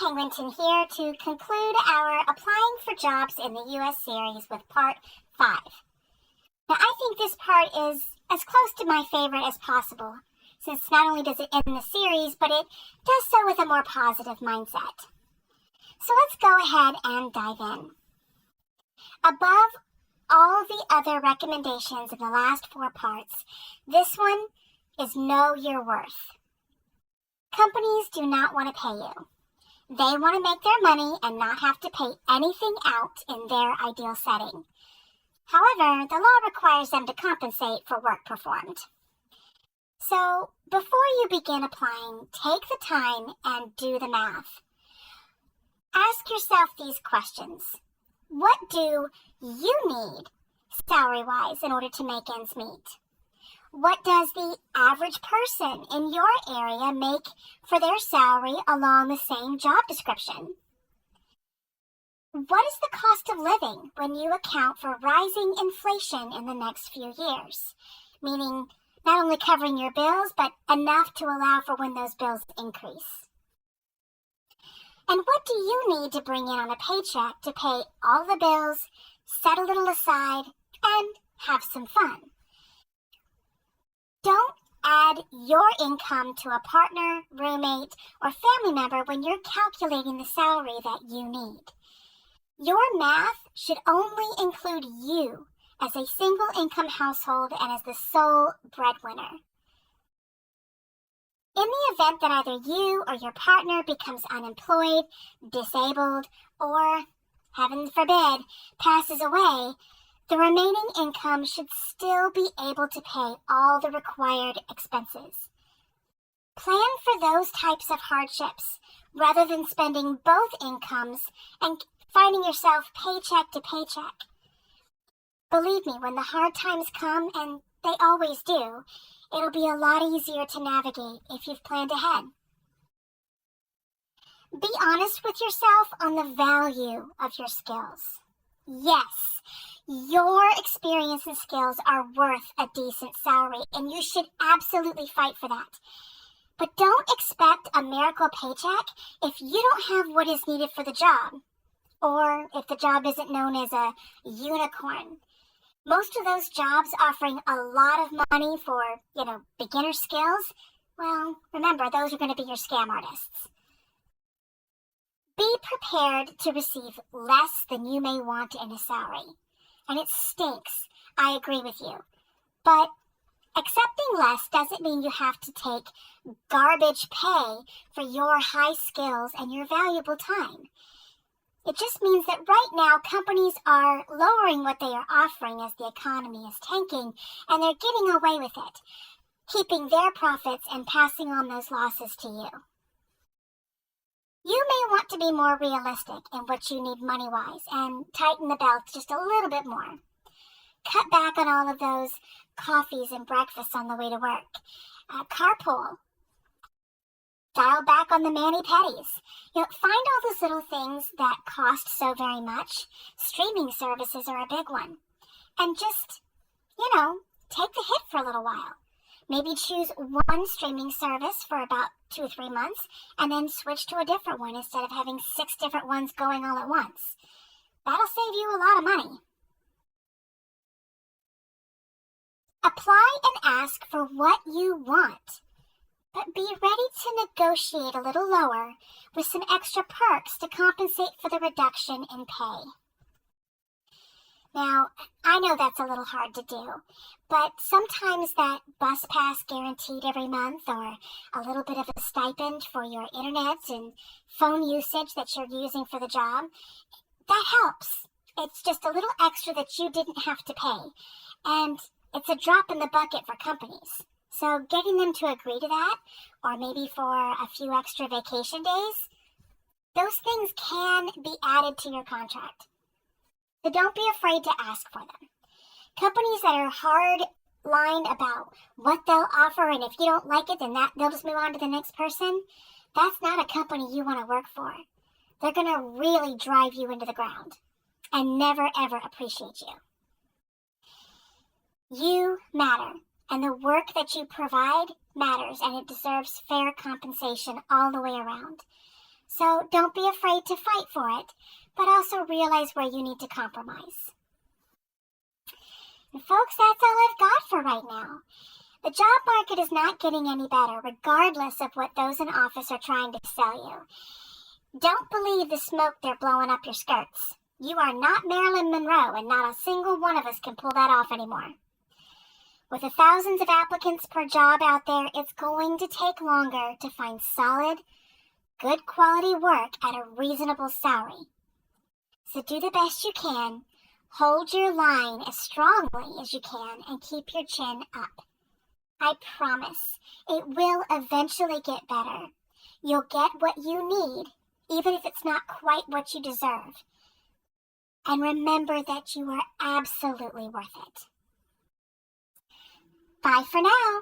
Penguinton here to conclude our Applying for Jobs in the U.S. series with Part 5. Now, I think this part is as close to my favorite as possible, since not only does it end the series, but it does so with a more positive mindset. So let's go ahead and dive in. Above all the other recommendations in the last 4 parts, this one is know your worth. Companies do not want to pay you. They want to make their money and not have to pay anything out in their ideal setting. However, the law requires them to compensate for work performed. So, before you begin applying, take the time and do the math. Ask yourself these questions. What do you need, salary-wise, in order to make ends meet? What does the average person in your area make for their salary along the same job description? What is the cost of living when you account for rising inflation in the next few years? Meaning, not only covering your bills, but enough to allow for when those bills increase. And what do you need to bring in on a paycheck to pay all the bills, set a little aside, and have some fun? Don't add your income to a partner, roommate, or family member when you're calculating the salary that you need. Your math should only include you as a single income household and as the sole breadwinner. In the event that either you or your partner becomes unemployed, disabled, or, heaven forbid, passes away, the remaining income should still be able to pay all the required expenses. Plan for those types of hardships rather than spending both incomes and finding yourself paycheck to paycheck. Believe me, when the hard times come, and they always do, it'll be a lot easier to navigate if you've planned ahead. Be honest with yourself on the value of your skills. Yes, your experience and skills are worth a decent salary, and you should absolutely fight for that. But don't expect a miracle paycheck if you don't have what is needed for the job, or if the job isn't known as a unicorn. Most of those jobs offering a lot of money for, beginner skills, well, remember, those are going to be your scam artists. Be prepared to receive less than you may want in a salary. And it stinks, I agree with you. But accepting less doesn't mean you have to take garbage pay for your high skills and your valuable time. It just means that right now companies are lowering what they are offering as the economy is tanking, and they're getting away with it, keeping their profits and passing on those losses to you. You may want to be more realistic in what you need money-wise and tighten the belt just a little bit more. Cut back on all of those coffees and breakfasts on the way to work. Carpool. Dial back on the mani-pedis. Find all those little things that cost so very much. Streaming services are a big one. And just, take the hit for a little while. Maybe choose one streaming service for about 2 or 3 months, and then switch to a different one instead of having 6 different ones going all at once. That'll save you a lot of money. Apply and ask for what you want. But be ready to negotiate a little lower with some extra perks to compensate for the reduction in pay. Now, I know that's a little hard to do, but sometimes that bus pass guaranteed every month or a little bit of a stipend for your internet and phone usage that you're using for the job, that helps. It's just a little extra that you didn't have to pay, and it's a drop in the bucket for companies. So getting them to agree to that, or maybe for a few extra vacation days, those things can be added to your contract. So don't be afraid to ask for them. Companies that are hard-lined about what they'll offer, and if you don't like it, then they'll just move on to the next person, that's not a company you want to work for. They're going to really drive you into the ground and never, ever appreciate you. You matter. And the work that you provide matters, and it deserves fair compensation all the way around. So don't be afraid to fight for it, but also realize where you need to compromise. And folks, that's all I've got for right now. The job market is not getting any better, regardless of what those in office are trying to sell you. Don't believe the smoke they're blowing up your skirts. You are not Marilyn Monroe, and not a single one of us can pull that off anymore. With the thousands of applicants per job out there, it's going to take longer to find solid, good quality work at a reasonable salary. So do the best you can, hold your line as strongly as you can, and keep your chin up. I promise, it will eventually get better. You'll get what you need, even if it's not quite what you deserve. And remember that you are absolutely worth it. Bye for now.